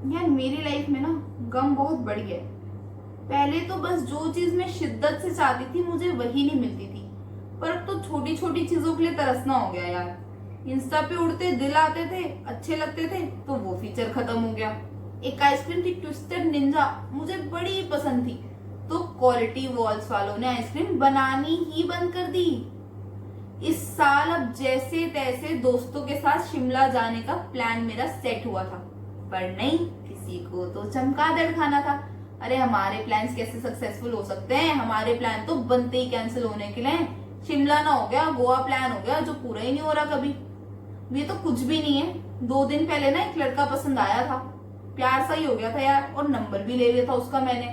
यार मेरी लाइफ में ना गम बहुत बढ़ गया है। पहले तो बस जो चीज मैं शिद्दत से चाहती थी मुझे वही नहीं मिलती थी, पर अब तो छोटी छोटी चीजों के लिए तरसना हो गया यार। इंस्टा पे उड़ते दिल आते थे, अच्छे लगते थे, तो वो फीचर खत्म हो गया। एक आइसक्रीम थी ट्विस्टेड निंजा, मुझे बड़ी पसंद थी, तो क्वालिटी वॉल्स वालों ने आइसक्रीम बनानी ही बंद कर दी। इस साल अब जैसे तैसे दोस्तों के साथ शिमला जाने का प्लान मेरा सेट हुआ था, पर नहीं, किसी को तो चमगादड़ खाना था। अरे हमारे प्लान्स कैसे सक्सेसफुल हो सकते हैं? हमारे प्लान तो बनते ही कैंसिल होने के लिए। शिमला ना हो गया, गोवा प्लान हो गया, जो पूरा ही नहीं हो रहा कभी। ये तो कुछ भी नहीं है। 2 दिन पहले ना एक लड़का पसंद आया था, प्यार सा ही हो गया था यार, और नंबर भी ले लिया था उसका मैंने,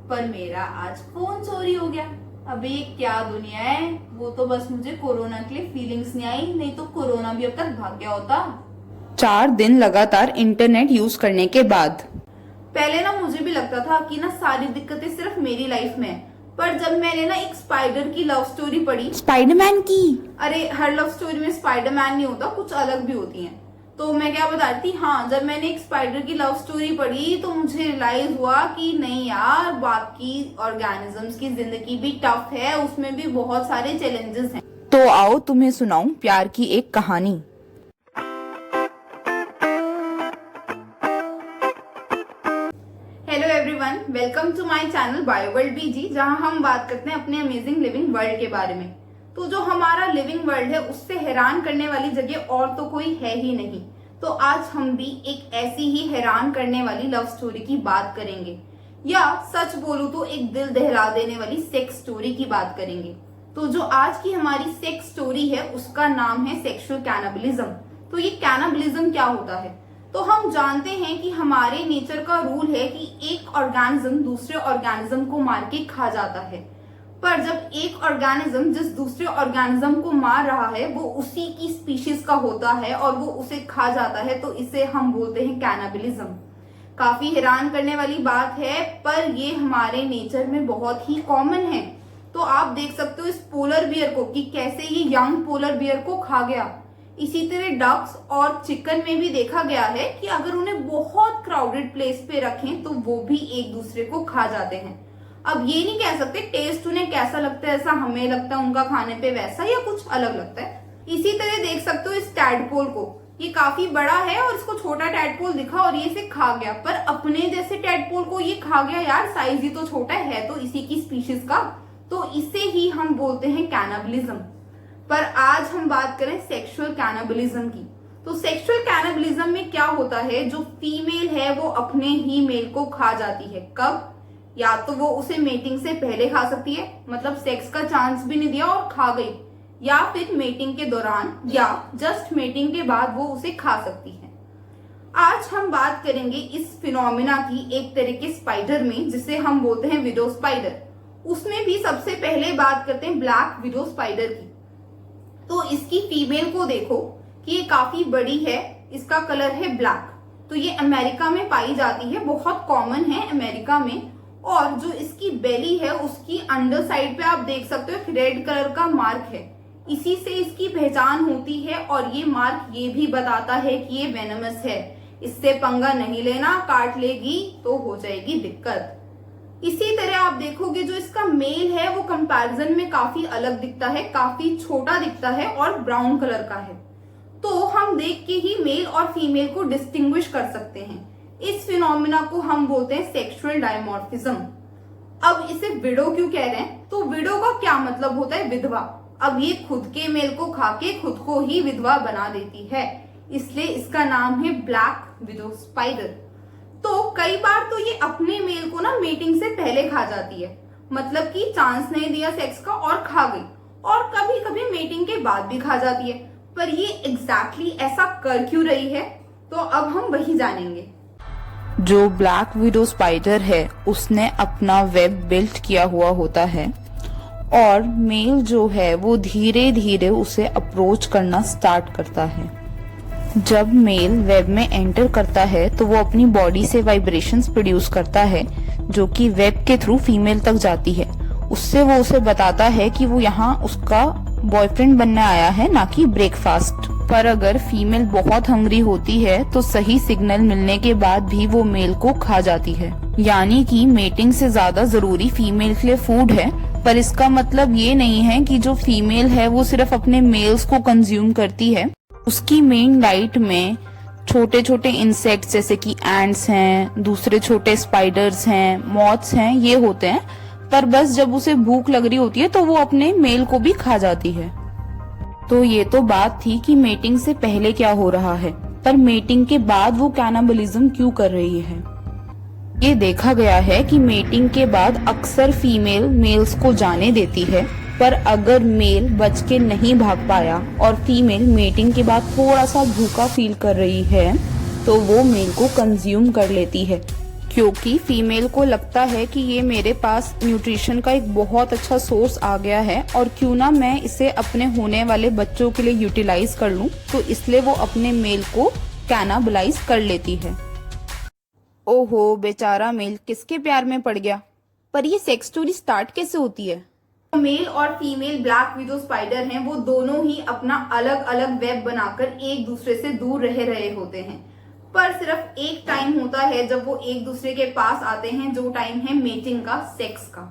पर मेरा आज फोन चोरी हो गया। अबे ये क्या दुनिया है। वो तो बस मुझे कोरोना के लिए फीलिंग्स नहीं आई, नहीं तो कोरोना भी अब तक भाग गया होता। 4 दिन लगातार इंटरनेट यूज करने के बाद पहले ना मुझे भी लगता था कि ना सारी दिक्कतें सिर्फ मेरी लाइफ में है, पर जब मैंने ना एक स्पाइडर की लव स्टोरी पढ़ी। स्पाइडरमैन की अरे हर लव स्टोरी में स्पाइडरमैन नहीं होता, कुछ अलग भी होती हैं। तो मैं क्या बता रही थी, हाँ, जब मैंने एक स्पाइडर की लव स्टोरी पढ़ी तो मुझे रियलाइज हुआ कि नहीं यार, बाकी ऑर्गेनिजम्स की जिंदगी भी टफ है, उसमें भी बहुत सारे चैलेंजेस हैं। तो आओ तुम्हें सुनाऊं प्यार की एक कहानी। Hello everyone, welcome to my channel Bio World BG, जहां हम बात करते हैं अपने अमेजिंग लिविंग वर्ल्ड के बारे में। तो जो हमारा लिविंग वर्ल्ड है उससे हैरान करने वाली जगह और तो कोई है ही नहीं। तो आज हम भी एक ऐसी ही हैरान करने वाली लव स्टोरी की बात करेंगे, या सच बोलूं तो एक दिल दहला देने वाली सेक्स स्टोरी की बात करेंगे। तो जो आज की हमारी सेक्स स्टोरी है उसका नाम है सेक्सुअल कैनिबलिज्म। तो ये कैनिबलिज्म क्या होता है? तो हम जानते हैं कि हमारे नेचर का रूल है कि एक ऑर्गेनिज्म दूसरे ऑर्गेनिज्म को मार के खा जाता है, पर जब एक ऑर्गेनिज्म जिस दूसरे ऑर्गेनिज्म को मार रहा है वो उसी की स्पीशीज का होता है और वो उसे खा जाता है, तो इसे हम बोलते हैं कैनिबलिज्म। काफी हैरान करने वाली बात है, पर ये हमारे नेचर में बहुत ही कॉमन है। तो आप देख सकते हो इस पोलर बियर को कि कैसे ये यंग पोलर बियर को खा गया। इसी तरह डक्स और चिकन में भी देखा गया है कि अगर उन्हें बहुत क्राउडेड प्लेस पे रखें तो वो भी एक दूसरे को खा जाते हैं। अब ये नहीं कह सकते टेस्ट उन्हें कैसा लगता है, ऐसा हमें लगता है उनका खाने पे वैसा, या कुछ अलग लगता है। इसी तरह देख सकते हो इस टैडपोल को, ये काफी बड़ा है और इसको छोटा टैडपोल दिखा और ये इसे खा गया, पर अपने जैसे टैडपोल को ये खा गया। यार साइज ही तो छोटा है तो इसी की स्पीशीज का, तो इसे ही हम बोलते हैं कैनिबलिज्म। पर आज हम बात करें सेक्सुअल कैनिबलिज्म की। तो सेक्सुअल कैनिबलिज्म में क्या होता है, जो फीमेल है वो अपने ही मेल को खा जाती है। कब? या तो वो उसे मेटिंग से पहले खा सकती है, मतलब सेक्स का चांस भी नहीं दिया और खा गई, या फिर मेटिंग के दौरान या जस्ट मेटिंग के बाद वो उसे खा सकती है। आज हम बात करेंगे इस फिनोमिना की, एक तरह के स्पाइडर में जिसे हम बोलते हैं विडो स्पाइडर। उसमें भी सबसे पहले बात करते हैं ब्लैक विडो स्पाइडर की। तो इसकी फीमेल को देखो कि ये काफी बड़ी है, इसका कलर है ब्लैक। तो ये अमेरिका में पाई जाती है, बहुत कॉमन है अमेरिका में। और जो इसकी बेली है उसकी अंडर साइड पे आप देख सकते हो एक रेड कलर का मार्क है, इसी से इसकी पहचान होती है। और ये मार्क ये भी बताता है कि ये वेनमस है, इससे पंगा नहीं लेना, काट लेगी तो हो जाएगी दिक्कत। इसी तरह आप देखोगे जो इसका मेल है वो कंपैरिजन में काफी अलग दिखता है, काफी छोटा दिखता है और ब्राउन कलर का है। तो हम देख के ही मेल और फीमेल को डिस्टिंग्विश कर सकते हैं। इस फिनोमिना को हम बोलते हैं सेक्सुअल डायमॉर्फिज्म। अब इसे विडो क्यों कह रहे हैं? तो विडो का क्या मतलब होता है? विधवा। अब ये खुद के मेल को खा के खुद को ही विधवा बना देती है, इसलिए इसका नाम है ब्लैक विडो स्पाइडर। तो कई बार तो ये अपने मेल को ना मीटिंग से पहले खा जाती है, मतलब कि चांस नहीं दिया सेक्स का और खा गई, और कभी कभी मीटिंग के बाद भी खा जाती है। पर ये एग्जैक्टली ऐसा कर क्यों रही है, तो अब हम वही जानेंगे। जो ब्लैक विडो स्पाइडर है उसने अपना वेब बिल्ट किया हुआ होता है, और मेल जो है वो धीरे धीरे उसे अप्रोच करना स्टार्ट करता है। जब मेल वेब में एंटर करता है तो वो अपनी बॉडी से वाइब्रेशंस प्रोड्यूस करता है, जो कि वेब के थ्रू फीमेल तक जाती है। उससे वो उसे बताता है कि वो यहाँ उसका बॉयफ्रेंड बनने आया है, ना कि ब्रेकफास्ट। पर अगर फीमेल बहुत हंग्री होती है तो सही सिग्नल मिलने के बाद भी वो मेल को खा जाती है। यानी कि मेटिंग से ज्यादा जरूरी फीमेल के लिए फूड है। पर इसका मतलब ये नहीं है कि जो फीमेल है वो सिर्फ अपने मेल्स को कंज्यूम करती है। उसकी मेन डाइट में छोटे छोटे इंसेक्ट्स जैसे कि एंट्स हैं, दूसरे छोटे स्पाइडर्स हैं, मॉथ्स हैं, ये होते हैं। पर बस जब उसे भूख लग रही होती है तो वो अपने मेल को भी खा जाती है। तो ये तो बात थी कि मेटिंग से पहले क्या हो रहा है, पर मेटिंग के बाद वो कैनाबलिज्म क्यों कर रही है। ये देखा गया है कि मेटिंग के बाद अक्सर फीमेल मेल्स को जाने देती है, पर अगर मेल बच के नहीं भाग पाया और फीमेल मेटिंग के बाद थोड़ा सा भूखा फील कर रही है तो वो मेल को कंज्यूम कर लेती है, क्योंकि फीमेल को लगता है कि ये मेरे पास न्यूट्रिशन का एक बहुत अच्छा सोर्स आ गया है और क्यों ना मैं इसे अपने होने वाले बच्चों के लिए यूटिलाइज कर लूं, तो इसलिए वो अपने मेल को कैनाबलाइज कर लेती है। ओहो बेचारा मेल किसके प्यार में पड़ गया। पर ये सेक्स स्टोरी स्टार्ट कैसे होती है। मेल और फीमेल ब्लैक विडो स्पाइडर हैं, वो दोनों ही अपना अलग अलग वेब बनाकर एक दूसरे से दूर रह रहे होते हैं। पर सिर्फ एक टाइम होता है जब वो एक दूसरे के पास आते हैं, जो टाइम है मेटिंग का, सेक्स का।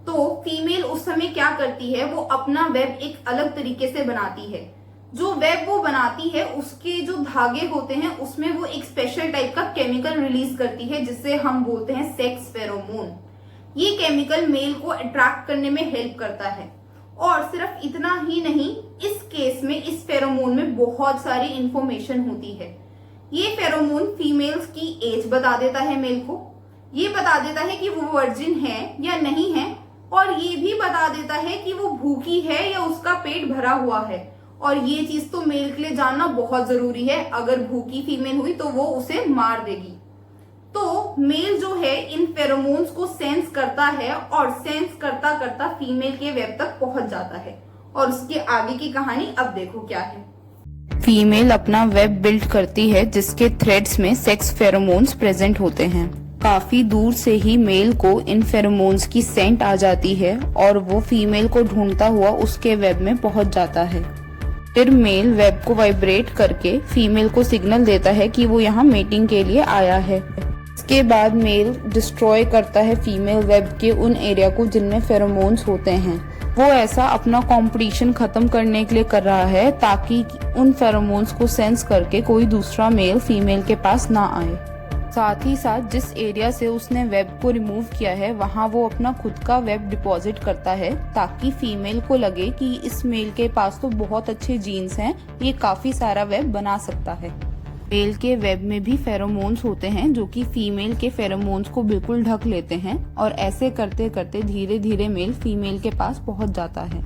तो फीमेल उस समय क्या करती है, वो अपना वेब एक अलग तरीके से बनाती है। जो वेब वो बनाती है उसके जो धागे होते हैं उसमें वो एक स्पेशल टाइप का केमिकल रिलीज करती है जिसे हम बोलते हैं सेक्स फेरोमोन। ये केमिकल मेल को अट्रैक्ट करने में हेल्प करता है। और सिर्फ इतना ही नहीं, इस केस में इस फेरोमोन में बहुत सारी इंफॉर्मेशन होती है। ये फेरोमोन फीमेल्स की एज बता देता है मेल को, ये बता देता है कि वो वर्जिन है या नहीं है, और ये भी बता देता है कि वो भूखी है या उसका पेट भरा हुआ है। और ये चीज तो मेल के लिए जानना बहुत जरूरी है, अगर भूखी फीमेल हुई तो वो उसे मार देगी। तो मेल जो है इन फेरोमोन्स को सेंस करता है और सेंस करता करता फीमेल के वेब तक पहुंच जाता है। और उसके आगे की कहानी अब देखो क्या है। फीमेल अपना वेब बिल्ड करती है जिसके थ्रेड्स में सेक्स फेरोमोन्स प्रेजेंट होते हैं। काफी दूर से ही मेल को इन फेरोमोन्स की सेंट आ जाती है और वो फीमेल को ढूंढता हुआ उसके वेब में पहुंच जाता है। फिर मेल वेब को वाइब्रेट करके फीमेल को सिग्नल देता है कि वो यहाँ मेटिंग के लिए आया है। इसके बाद मेल डिस्ट्रॉय करता है फीमेल वेब के उन एरिया को जिनमें फेरोमोन्स होते हैं। वो ऐसा अपना कंपटीशन खत्म करने के लिए कर रहा है ताकि उन फेरोमोन्स को सेंस करके कोई दूसरा मेल फीमेल के पास ना आए। साथ ही साथ जिस एरिया से उसने वेब को रिमूव किया है वहाँ वो अपना खुद का वेब डिपॉजिट करता है ताकि फीमेल को लगे कि इस मेल के पास तो बहुत अच्छे जीन्स हैं, ये काफी सारा वेब बना सकता है। मेल के वेब में भी फेरोमोन्स होते हैं जो कि फीमेल के फेरोमोन्स को बिल्कुल ढक लेते हैं और ऐसे करते करते धीरे धीरे मेल फीमेल के पास पहुंच जाता है।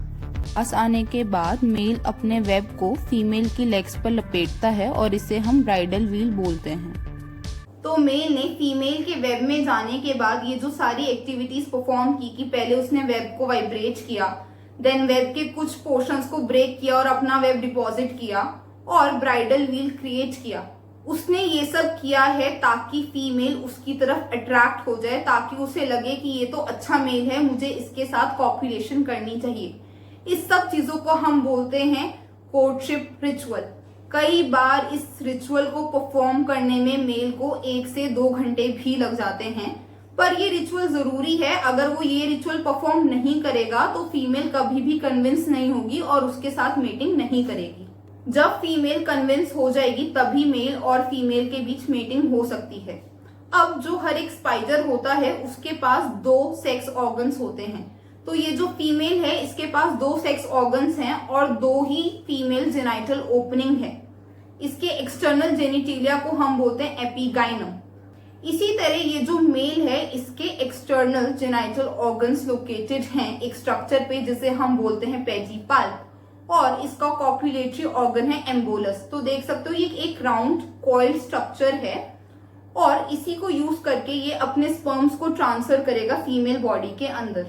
पास आने के बाद मेल अपने वेब को फीमेल की लेग्स पर लपेटता है और इसे हम ब्राइडल व्हील बोलते हैं। तो मेल ने फीमेल के वेब में जाने के बाद ये जो सारी एक्टिविटीज परफॉर्म की कि पहले उसने वेब को वाइब्रेट किया, देन वेब के कुछ पोर्शंस को ब्रेक किया और अपना वेब डिपॉजिट किया और ब्राइडल व्हील क्रिएट किया। उसने ये सब किया है ताकि फीमेल उसकी तरफ अट्रैक्ट हो जाए, ताकि उसे लगे कि ये तो अच्छा मेल है, मुझे इसके साथ कॉपुलेशन करनी चाहिए। इस सब चीजों को हम बोलते हैं कोर्टशिप रिचुअल। कई बार इस रिचुअल को परफॉर्म करने में मेल को 1 से 2 घंटे भी लग जाते हैं, पर ये रिचुअल जरूरी है। अगर वो ये रिचुअल परफॉर्म नहीं करेगा तो फीमेल कभी भी कन्विंस नहीं होगी और उसके साथ मेटिंग नहीं करेगी। जब फीमेल कन्विंस हो जाएगी तभी मेल और फीमेल के बीच मेटिंग हो सकती है। अब जो हर एक स्पाइडर होता है उसके पास 2 सेक्स ऑर्गन्स होते हैं। तो ये जो फीमेल है इसके पास 2 सेक्स ऑर्गन्स हैं और 2 ही फीमेल जेनाइटल ओपनिंग है। इसके एक्सटर्नल जेनिटिलिया को हम बोलते हैं एपिगाइनम। इसी तरह ये जो मेल है इसके एक्सटर्नल जेनाइटल ऑर्गन्स लोकेटेड हैं एक स्ट्रक्चर पे जिसे हम बोलते हैं पेजिपाल्प, और इसका कॉपुलेटरी ऑर्गन है एम्बोलस। तो देख सकते हो ये एक राउंड कॉइल स्ट्रक्चर है और इसी को यूज करके ये अपने स्पर्म्स को ट्रांसफर करेगा फीमेल बॉडी के अंदर।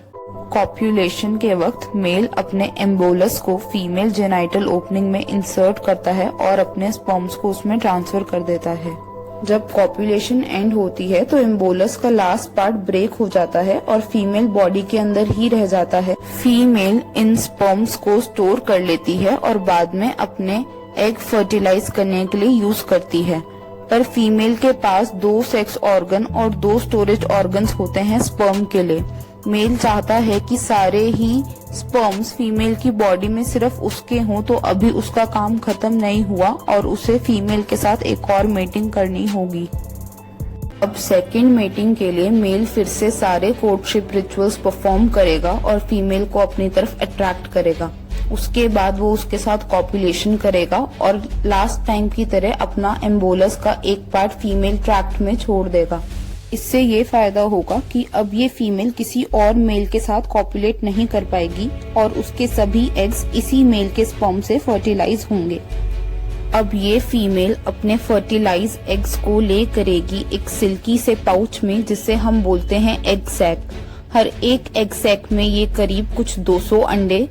कॉपुलेशन के वक्त मेल अपने एम्बोलस को फीमेल जेनाइटल ओपनिंग में इंसर्ट करता है और अपने स्पर्म्स को उसमें ट्रांसफर कर देता है। जब कॉपुलेशन एंड होती है तो एम्बोलस का लास्ट पार्ट ब्रेक हो जाता है और फीमेल बॉडी के अंदर ही रह जाता है। फीमेल इन स्पर्म्स को स्टोर कर लेती है और बाद में अपने एग फर्टिलाइज करने के लिए यूज करती है। पर फीमेल के पास 2 सेक्स ऑर्गन और 2 स्टोरेज ऑर्गन्स होते हैं स्पर्म के लिए। मेल चाहता है कि सारे ही स्पर्म्स फीमेल की बॉडी में सिर्फ उसके हों, तो अभी उसका काम खत्म नहीं हुआ और उसे फीमेल के साथ एक और मेटिंग करनी होगी। अब सेकंड मेटिंग के लिए मेल फिर से सारे कोर्टशिप रिचुअल्स परफॉर्म करेगा और फीमेल को अपनी तरफ अट्रैक्ट करेगा। उसके बाद वो उसके साथ कॉपुलेशन करेगा और लास्ट टाइम की तरह अपना एम्बोलस का एक पार्ट फीमेल ट्रैक्ट में छोड़ देगा। इससे ये फायदा होगा कि अब ये फीमेल किसी और मेल के साथ कॉपुलेट नहीं कर पाएगी और उसके सभी एग्स इसी मेल के स्पर्म से फर्टिलाइज होंगे। अब ये फीमेल अपने फर्टिलाइज एग्स को ले करेगी एक सिल्की से पाउच में, जिसे हम बोलते हैं एग सैक। हर एक एग सैक में ये करीब कुछ 200 अंडे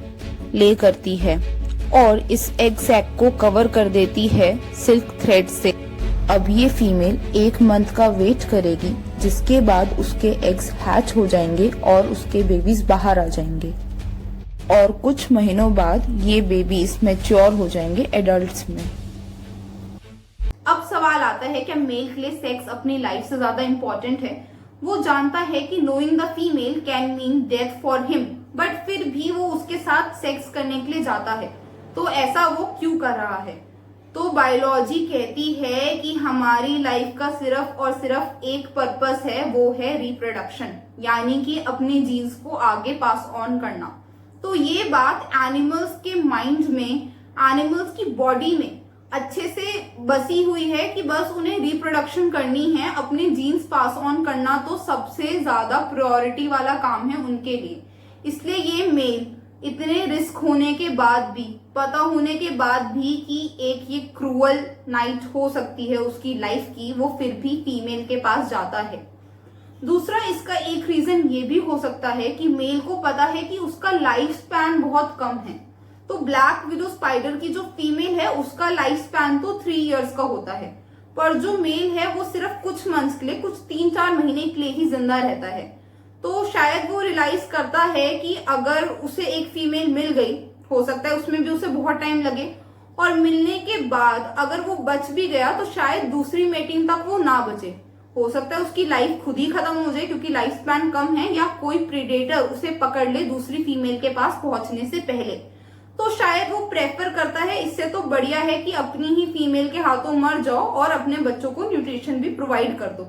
ले करती है और इस एग सैक को कवर कर देती है सिल्क थ्रेड से। अब ये फीमेल 1 मंथ का वेट करेगी, जिसके बाद उसके एग्स हैच हो जाएंगे और उसके बेबीज बाहर आ जाएंगे और कुछ महीनों बाद ये बेबीज मैच्योर हो जाएंगे एडल्ट्स में। अब सवाल आता है क्या मेल के लिए सेक्स अपनी लाइफ से ज्यादा इम्पोर्टेंट है? वो जानता है कि knowing the female can mean death for him, but फिर भी वो उसके साथ सेक्स करने के लिए जाता है। तो ऐसा वो क्यों कर रहा है? तो बायोलॉजी कहती है कि हमारी लाइफ का सिर्फ और सिर्फ एक पर्पस है, वो है रिप्रोडक्शन, यानी कि अपने जीन्स को आगे पास ऑन करना। तो ये बात एनिमल्स के माइंड में, एनिमल्स की बॉडी में अच्छे से बसी हुई है कि बस उन्हें रिप्रोडक्शन करनी है, अपने जीन्स पास ऑन करना तो सबसे ज्यादा प्रायोरिटी वाला काम है उनके लिए। इसलिए ये मेल इतने रिस्क होने के बाद भी, पता होने के बाद भी कि एक ये क्रूअल नाइट हो सकती है उसकी लाइफ की, वो फिर भी फीमेल के पास जाता है। दूसरा, इसका एक रीजन ये भी हो सकता है कि मेल को पता है कि उसका लाइफ स्पैन बहुत कम है। तो ब्लैक विडो स्पाइडर की जो फीमेल है उसका लाइफ स्पैन तो 3 इयर्स का होता है, पर जो मेल है वो सिर्फ कुछ मंथ्स के लिए, कुछ 3-4 महीने के लिए ही जिंदा रहता है। तो शायद वो रियलाइज करता है कि अगर उसे एक फीमेल मिल गई, हो सकता है उसमें भी उसे बहुत टाइम लगे, और मिलने के बाद अगर वो बच भी गया तो शायद दूसरी मेटिंग तक वो ना बचे। हो सकता है उसकी लाइफ खुद ही खत्म हो जाए क्योंकि लाइफ स्पैन कम है, या कोई प्रीडेटर उसे पकड़ ले दूसरी फीमेल के पास पहुंचने से पहले। तो शायद वो प्रेफर करता है, इससे तो बढ़िया है कि अपनी ही फीमेल के हाथों मर जाओ और अपने बच्चों को न्यूट्रिशन भी प्रोवाइड कर दो।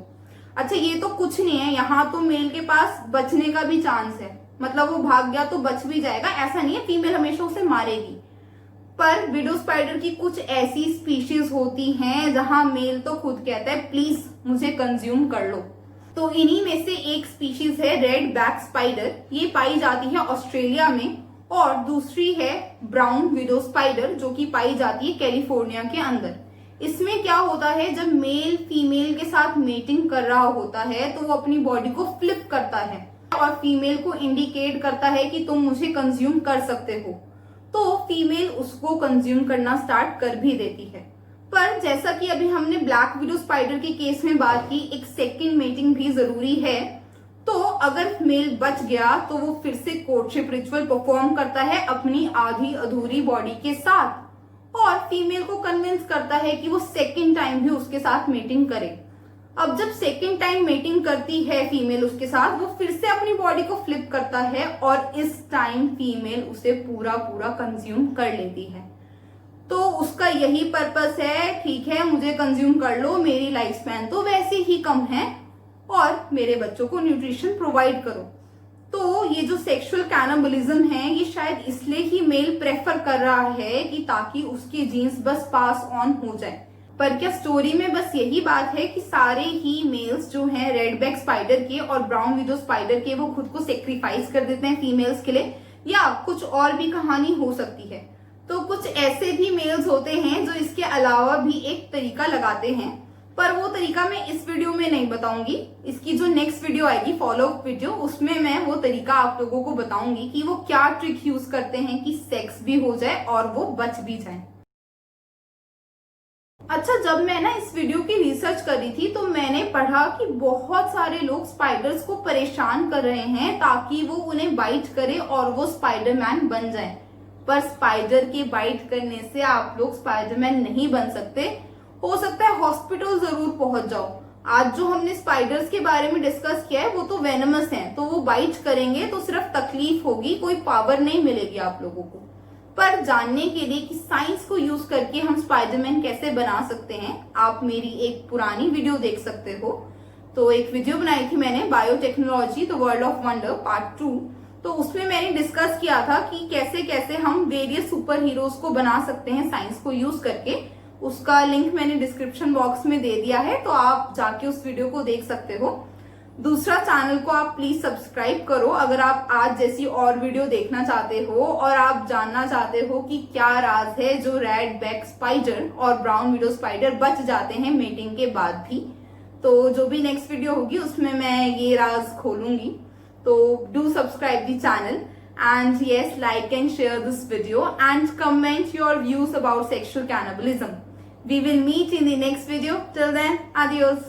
अच्छा, ये तो कुछ नहीं है, यहाँ तो मेल के पास बचने का भी चांस है, मतलब वो भाग गया तो बच भी जाएगा, ऐसा नहीं है फीमेल हमेशा उसे मारेगी। पर विडो स्पाइडर की कुछ ऐसी स्पीशीज होती हैं जहां मेल तो खुद कहता है प्लीज मुझे कंज्यूम कर लो। तो इन्हीं में से एक स्पीशीज है रेड बैक स्पाइडर, ये पाई जाती है ऑस्ट्रेलिया में, और दूसरी है ब्राउन विडो स्पाइडर जो कि पाई जाती है कैलिफोर्निया के अंदर। इसमें क्या होता है, जब मेल फीमेल के साथ मेटिंग कर रहा होता है तो वो अपनी बॉडी को फ्लिप करता है और फीमेल को इंडिकेट करता है कि तुम मुझे कंज्यूम कर सकते हो। तो फीमेल उसको कंज्यूम करना स्टार्ट कर भी देती है। पर जैसा कि अभी हमने ब्लैक विडो स्पाइडर के केस में बात की, एक सेकेंड मेटिंग भी जरूरी है। तो अगर मेल बच गया तो वो फिर से कोर्टशिप रिचुअल परफॉर्म करता है अपनी आधी अधूरी बॉडी के साथ और फीमेल को कन्विंस करता है कि वो सेकेंड टाइम भी उसके साथ मेटिंग करे। अब जब सेकेंड टाइम मेटिंग करती है फीमेल उसके साथ, वो फिर से अपनी बॉडी को फ्लिप करता है और इस टाइम फीमेल उसे पूरा कंज्यूम कर लेती है। तो उसका यही पर्पस है, ठीक है मुझे कंज्यूम कर लो, मेरी लाइफ स्पैन तो वैसे ही कम है और मेरे बच्चों को न्यूट्रिशन प्रोवाइड करो। तो ये जो सेक्सुअल कैनिबलिज्म है ये शायद इसलिए ही मेल प्रेफर कर रहा है कि ताकि उसके जीन्स बस पास ऑन हो जाए। पर क्या स्टोरी में बस यही बात है कि सारे ही मेल्स जो हैं रेडबैक स्पाइडर के और ब्राउन विडो स्पाइडर के वो खुद को सेक्रीफाइस कर देते हैं फीमेल्स के लिए, या कुछ और भी कहानी हो सकती है? तो कुछ ऐसे भी मेल्स होते हैं जो इसके अलावा भी एक तरीका लगाते हैं, पर वो तरीका मैं इस वीडियो में नहीं बताऊंगी। इसकी जो नेक्स्ट वीडियो आएगी फॉलो अप वीडियो, उसमें मैं वो तरीका आप लोगों को बताऊंगी कि वो क्या ट्रिक यूज करते हैं कि सेक्स भी हो जाए और वो बच भी जाए। अच्छा, जब मैं ना इस वीडियो की रिसर्च कर रही थी तो मैंने पढ़ा कि बहुत सारे लोग स्पाइडर्स को परेशान कर रहे हैं ताकि वो उन्हें बाइट करे और वो स्पाइडरमैन बन जाएं। पर स्पाइडर के बाइट करने से आप लोग स्पाइडरमैन नहीं बन सकते। हो सकता है हॉस्पिटल जरूर पहुंच जाओ। आज जो हमने स्पाइडर्स के बारे में डिस्कस किया है वो तो वेनमस हैं, तो वो बाइट करेंगे तो सिर्फ तकलीफ होगी, कोई पावर नहीं मिलेगी आप लोगों को। पर जानने के लिए कि साइंस को यूज करके हम स्पाइडरमैन कैसे बना सकते हैं, आप मेरी एक पुरानी वीडियो देख सकते हो। तो एक वीडियो बनाई थी मैंने, biotechnology the world of wonder part 2। तो उसमें मैंने डिस्कस किया था कि कैसे कैसे हम वेरियस सुपर हीरोज को बना सकते हैं साइंस को यूज करके। उसका लिंक मैंने डिस्क्रिप्शन बॉक्स में दे दिया है, तो आप जाके उस वीडियो को देख सकते हो। दूसरा, चैनल को आप प्लीज सब्सक्राइब करो अगर आप आज जैसी और वीडियो देखना चाहते हो और आप जानना चाहते हो कि क्या राज है जो रेड बैक स्पाइडर और ब्राउन विडो स्पाइडर बच जाते हैं मीटिंग के बाद भी। तो जो भी नेक्स्ट वीडियो होगी उसमें मैं ये राज खोलूंगी। तो do subscribe the channel and yes, like and share this video and comment your views about sexual cannibalism. We will meet in the next video. Till then, adios.